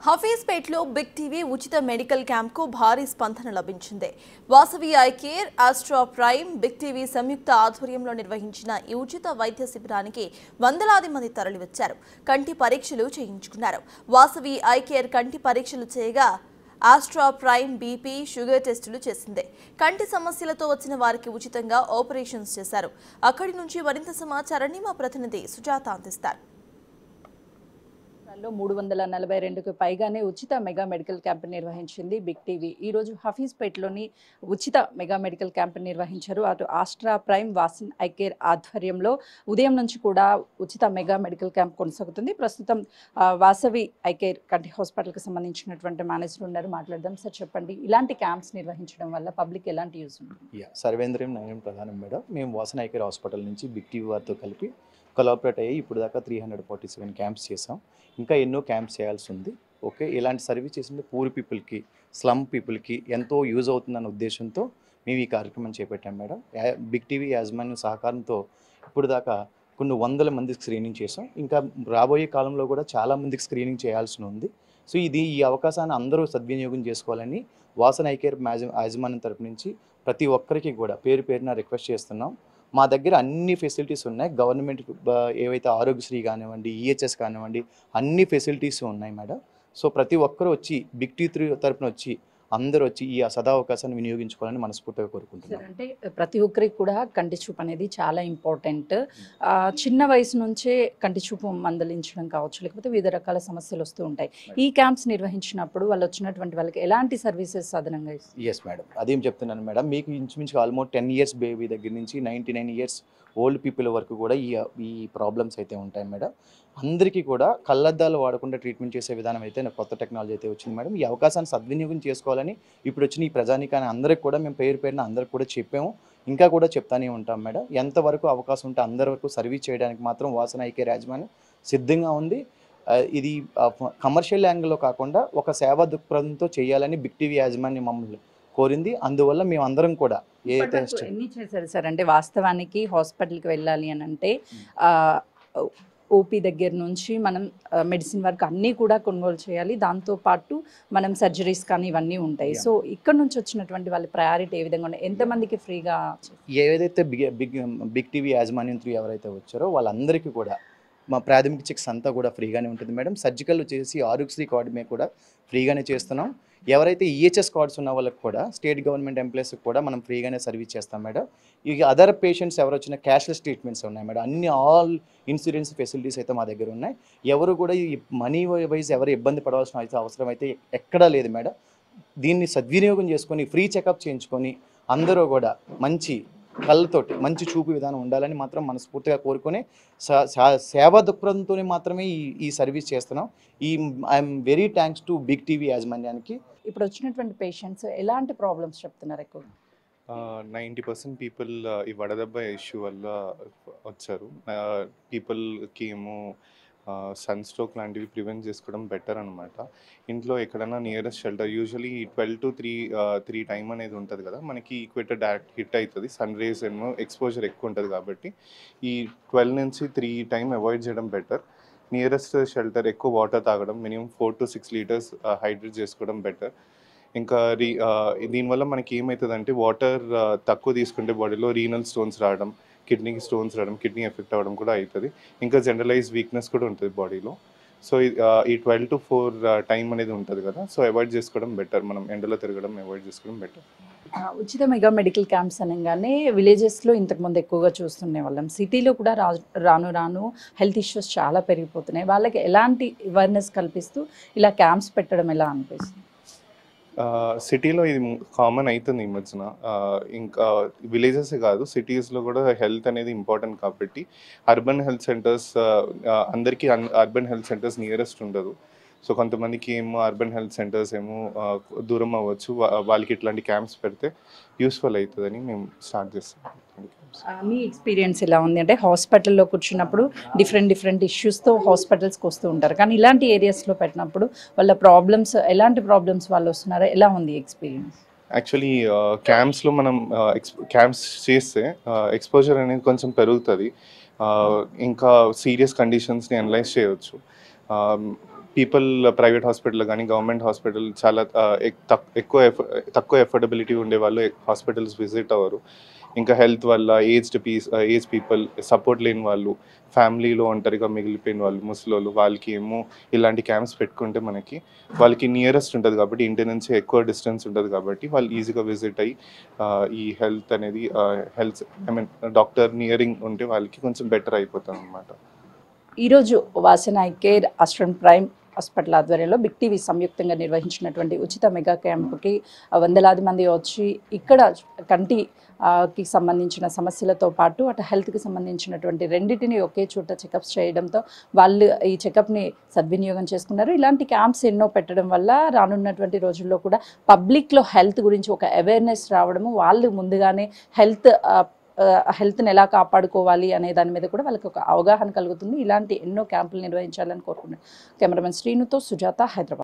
హఫీజ్పేట్లో Big TV ఉచిత medical క్యాంప్కు భారీ స్పందన లభించింది. Vasavi eye care, Astra Prime, Big TV సంయుక్త ఆధ్వర్యంలో నిర్వహించిన ఈ ఉచిత వైద్య శిబిరానికి వందలాది మంది తరలివచ్చారు. కంటి పరీక్షలు చేయించుకున్నారు. వాసవి ఐ కేర్ కంటి పరీక్షలు చేయగా ఆస్ట్రా ప్రైమ్ బీపీ, షుగర్ టెస్టులు చేసింది. కంటి సమస్యలతో వచ్చిన వారికి ఉచితంగా ఆపరేషన్స్ చేశారు. అక్కడి నుంచి మరింత సమాచారాన్ని మా ప్రతినిధి సుజాత అందిస్తారు. 342కు పైగానే ఉచిత మెగా మెడికల్ క్యాంప్ నిర్వహించింది బిగ్ టీవీ. ఈ రోజు హఫీజ్పేటలోని ఉచిత మెగా మెడికల్ క్యాంప్ నిర్వహించారు. అటు ఆస్ట్రా ప్రైమ్, వాసవి ఐ కేర్ ఆధ్వర్యంలో ఉదయం నుంచి కూడా ఉచిత మెగా మెడికల్ క్యాంప్ కొనసాగుతుంది. ప్రస్తుతం వాసవి ఐ కేర్ కంటి హాస్పిటల్కి సంబంధించినటువంటి మేనేజర్ ఉన్నారు, మాట్లాడదాం. సార్ చెప్పండి, ఇలాంటి క్యాంప్స్ నిర్వహించడం వల్ల పబ్లిక్ ఎలాంటి యూస్ ఉంటుంది? సర్వేంద్రం నయనం ప్రధానం మేడం. మేము వాసవి ఐ కేర్ హాస్పిటల్ నుంచి బిగ్ టీవీ వారితో కలిపి కొలాబరేట్ అయ్యి ఇప్పుడు దాకా 347 క్యాంప్స్ చేసాం. ఇంకా ఎన్నో క్యాంప్స్ చేయాల్సి ఉంది. ఓకే, ఇలాంటి సర్వీస్ చేసింది పూర్ పీపుల్కి, స్లమ్ పీపుల్కి ఎంతో యూజ్ అవుతుందన్న ఉద్దేశంతో మేము ఈ కార్యక్రమం చేపట్టాం మేడం. బిగ్ టీవీ యాజమాన్యం సహకారంతో ఇప్పుడు దాకా కొన్ని వందల మందికి స్క్రీనింగ్ చేసాం. ఇంకా రాబోయే కాలంలో కూడా చాలామందికి స్క్రీనింగ్ చేయాల్సి ఉంది. సో ఈ అవకాశాన్ని అందరూ సద్వినియోగం చేసుకోవాలని వాసవి ఐ కేర్ యాజమాన్యం తరపు నుంచి ప్రతి ఒక్కరికి కూడా పేరు పేరున రిక్వెస్ట్ చేస్తున్నాం. మా దగ్గర అన్ని ఫెసిలిటీస్ ఉన్నాయి. గవర్నమెంట్ ఏవైతే ఆరోగ్యశ్రీ కానివ్వండి, ఈహెచ్ఎస్ కానివ్వండి, అన్ని ఫెసిలిటీస్ ఉన్నాయి మేడం. సో ప్రతి ఒక్కరు వచ్చి బిగ్ టీ తరపున వచ్చి అందరూ వచ్చి ఈ సదావకాశాన్ని వినియోగించుకోవాలని మనస్ఫూర్తిగా కోరుకుంటున్నాం. అంటే ప్రతి ఒక్కరికి కూడా కంటి చూపు అనేది చాలా ఇంపార్టెంట్. చిన్న వయసు నుంచే కంటి చూపు మందలించడం కావచ్చు, లేకపోతే వివిధ రకాల సమస్యలు వస్తూ ఉంటాయి. ఈ క్యాంప్స్ నిర్వహించినప్పుడు వాళ్ళు వచ్చినటువంటి వాళ్ళకి ఎలాంటి సర్వీసెస్ అదనంగా ఇస్తారు? ఎస్ మేడం, అదేం చెప్తున్నాను మేడం. మీకు ఇంచుమించుగా ఆల్మోస్ట్ 10 ఇయర్స్ బేబీ దగ్గర నుంచి 99 ఇయర్స్ ఓల్డ్ పీపుల్ వరకు కూడా ఈ ప్రాబ్లమ్స్ అయితే ఉంటాయి మేడం. అందరికీ కూడా కళ్ళద్దాలు వాడకుండా ట్రీట్మెంట్ చేసే విధానం అయితే కొత్త టెక్నాలజీ అయితే వచ్చింది మేడం. ఈ అవకాశాన్ని సద్వినియోగం చేసుకోవాలని ఇప్పుడు వచ్చిన ఈ ప్రజానికాన్ని అందరికి కూడా మేము పేరు పేరున అందరికి కూడా చెప్పాము. ఇంకా కూడా చెప్తానే ఉంటాం మేడం. ఎంతవరకు అవకాశం ఉంటే అందరి వరకు సర్వీస్ చేయడానికి మాత్రం వాసవి ఐ కేర్ యాజమాన్యం సిద్ధంగా ఉంది. ఇది కమర్షియల్ యాంగిల్లో కాకుండా ఒక సేవా దృక్పథంతో చేయాలని బిగ్ టీవీ యాజమాన్యం మమ్మల్ని కోరింది. అందువల్ల మేము అందరం కూడా ఎన్ని చేశారు సార్? అంటే వాస్తవానికి హాస్పిటల్కి వెళ్ళాలి అని అంటే ఓపీ దగ్గర నుంచి మనం మెడిసిన్ వరకు అన్నీ కూడా కొనుగోలు చేయాలి. దాంతోపాటు మనం సర్జరీస్ కానీ ఇవన్నీ ఉంటాయి. సో ఇక్కడ నుంచి వచ్చినటువంటి వాళ్ళ ప్రయారిటీ ఏ విధంగా ఉన్నాయి? ఎంతమందికి ఫ్రీగా? ఏదైతే బిగ్ టీవీ యాజమాన్యం ఎవరైతే వచ్చారో వాళ్ళందరికీ కూడా మా ప్రాథమిక చికిత్స అంతా కూడా ఫ్రీగానే ఉంటుంది మేడం. సర్జికల్ వచ్చేసి ఆరోగ్యశ్రీ కార్డు మేము కూడా ఫ్రీగానే చేస్తున్నాం. ఎవరైతే ఈహెచ్ఎస్ కార్డ్స్ ఉన్న వాళ్ళకి కూడా స్టేట్ గవర్నమెంట్ ఎంప్లాయీస్కి కూడా మనం ఫ్రీగానే సర్వీస్ చేస్తాం మేడం. ఇక అదర్ పేషెంట్స్ ఎవరు వచ్చిన క్యాష్లెస్ ట్రీట్మెంట్స్ ఉన్నాయి మేడం. అన్ని ఆల్ ఇన్సూరెన్స్ ఫెసిలిటీస్ అయితే మా దగ్గర ఉన్నాయి. ఎవరు కూడా ఈ మనీ వైజ్ ఎవరు ఇబ్బంది పడవలసిన అవసరం అయితే ఎక్కడా లేదు మేడం. దీన్ని సద్వినియోగం చేసుకొని ఫ్రీ చెకప్ చేయించుకొని అందరూ కూడా మంచి కళ్ళతోటి మంచి చూపు విధానం ఉండాలని మాత్రం మనస్ఫూర్తిగా కోరుకొని సేవా దృక్పథంతోనే మాత్రమే ఈ సర్వీస్ చేస్తున్నాం. I'm very thanks to Big TV యాజమాన్యానికి. ఇప్పుడు వచ్చినటువంటి పేషెంట్స్ ఎలాంటి ప్రాబ్లమ్స్ చెప్తున్నారు? ఎక్కువ 90% పీపుల్ ఈ వడదెబ్బ ఇష్యూ వల్ల వచ్చారు. పీపుల్కి ఏమో సన్ స్ట్రోక్ లాంటివి ప్రివెంట్ చేసుకోవడం బెటర్ అనమాట. ఇంట్లో ఎక్కడైనా nearest shelter usually 12 to 3 time అనేది ఉంటుంది కదా, మనకి ఈక్వేటర్ డైరెక్ట్ హిట్ అవుతుంది. సన్ రేస్ ఏమో ఎక్స్పోజర్ ఎక్కువ ఉంటుంది కాబట్టి ఈ 12 నుంచి 3 టైం అవాయిడ్ చేయడం బెటర్. నియరెస్ట్ షెల్టర్, ఎక్కువ వాటర్ తాగడం, మినిమం 4 to 6 లీటర్స్ హైడ్రేట్ చేసుకోవడం బెటర్. ఇంకా దీనివల్ల మనకి ఏమవుతుందంటే వాటర్ తక్కువ తీసుకుంటే బాడీలో రీనల్ స్టోన్స్ రావడం, కిడ్నీకి స్టోన్స్ రావడం, కిడ్నీ ఎఫెక్ట్ అవ్వడం కూడా అవుతుంది. ఇంకా జనరలైజ్ వీక్నెస్ కూడా ఉంటుంది బాడీలో. సో ఈ 12 to 4 టైం అనేది ఉంటుంది కదా, సో అవాయిడ్ చేసుకోవడం బెటర్. మనం ఎండలో తిరగడం అవాయిడ్ చేసుకోవడం బెటర్. ఉచిత మెగా మెడికల్ క్యాంప్స్ అనగానే విలేజెస్లో ఇంతకుముందు ఎక్కువగా చూస్తుండే వాళ్ళం. సిటీలో కూడా రాను రాను హెల్త్ ఇష్యూస్ చాలా పెరిగిపోతున్నాయి. వాళ్ళకి ఎలాంటి అవేర్నెస్ కల్పిస్తూ ఇలా క్యాంప్స్ పెట్టడం ఎలా అనిపిస్తుంది? సిటీలో ఇది కామన్ అవుతుంది ఈ మధ్యన. ఇంకా విలేజెస్ కాదు, సిటీస్లో కూడా హెల్త్ అనేది ఇంపార్టెంట్ కాబట్టి అర్బన్ హెల్త్ సెంటర్స్ అందరికీ అర్బన్ హెల్త్ సెంటర్స్ నియరెస్ట్ ఉండదు. సో కొంతమందికి ఏమో అర్బన్ హెల్త్ సెంటర్స్ ఏమో దూరం అవ్వచ్చు. వాళ్ళకి ఇట్లాంటి క్యాంప్స్ పెడితే యూస్ఫుల్ అవుతుందని మేము స్టార్ట్ చేస్తాం. మీ ఎక్స్పీరియన్స్ ఎలా ఉంది? అంటే హాస్పిటల్లో కూర్చున్నప్పుడు డిఫరెంట్ ఇష్యూస్తో హాస్పిటల్స్కి వస్తూ ఉంటారు, కానీ ఇలాంటి ఏరియాస్లో పెట్టినప్పుడు వాళ్ళ ప్రాబ్లమ్స్, ఎలాంటి ప్రాబ్లమ్స్ వాళ్ళు వస్తున్నారో ఎలా ఉంది ఎక్స్పీరియన్స్? యాక్చువల్లీ క్యాంప్స్లో మనం క్యాంప్స్ చేస్తే ఎక్స్పోజర్ అనేది కొంచెం పెరుగుతుంది. ఇంకా సీరియస్ కండిషన్స్ని అనలైజ్ చేయవచ్చు. పీపుల్ ప్రైవేట్ హాస్పిటల్ కానీ గవర్నమెంట్ హాస్పిటల్ చాలా తక్కువ ఎఫోర్డబిలిటీ ఉండే వాళ్ళు హాస్పిటల్స్ విజిట్ అవ్వరు. ఇంకా హెల్త్ వల్ల ఏజ్ పీపుల్, సపోర్ట్ లేని వాళ్ళు, ఫ్యామిలీలో ఒంటరిగా మిగిలిపోయిన వాళ్ళు, ముసలోళ్ళు, వాళ్ళకి ఏమో ఇలాంటి క్యాంప్స్ పెట్టుకుంటే వాళ్ళకి నియరెస్ట్ ఉంటుంది కాబట్టి, ఇంటి నుంచి ఎక్కువ డిస్టెన్స్ ఉంటుంది కాబట్టి వాళ్ళు ఈజీగా విజిట్ అయ్యి ఈ హెల్త్ డాక్టర్ నియరింగ్ ఉంటే వాళ్ళకి కొంచెం బెటర్ అయిపోతుంది అనమాట. ఈరోజు వాసన I care Astra prime hospital ఆధ్వర్యంలో బిగ్ టీవీ సంయుక్తంగా నిర్వహించినటువంటి ఉచిత మెగా క్యాంపుకి వందలాది మంది వచ్చి ఇక్కడ కంటికి సంబంధించిన సమస్యలతో పాటు అటు హెల్త్కి సంబంధించినటువంటి రెండింటిని ఒకే చోట చెకప్స్ చేయడంతో వాళ్ళు ఈ చెకప్ని సద్వినియోగం చేసుకున్నారు. ఇలాంటి క్యాంప్స్ ఎన్నో పెట్టడం వల్ల రానున్నటువంటి రోజుల్లో కూడా పబ్లిక్లో హెల్త్ గురించి ఒక అవేర్నెస్ రావడము, వాళ్ళు ముందుగానే హెల్త్ని ఎలా కాపాడుకోవాలి అనే దాని మీద కూడా వాళ్ళకి ఒక అవగాహన కలుగుతుంది. ఇలాంటి ఎన్నో క్యాంపులు నిర్వహించాలని కోరుకుంటున్నాను. కెమెరామెన్ శ్రీనుతో సుజాత, హైదరాబాద్.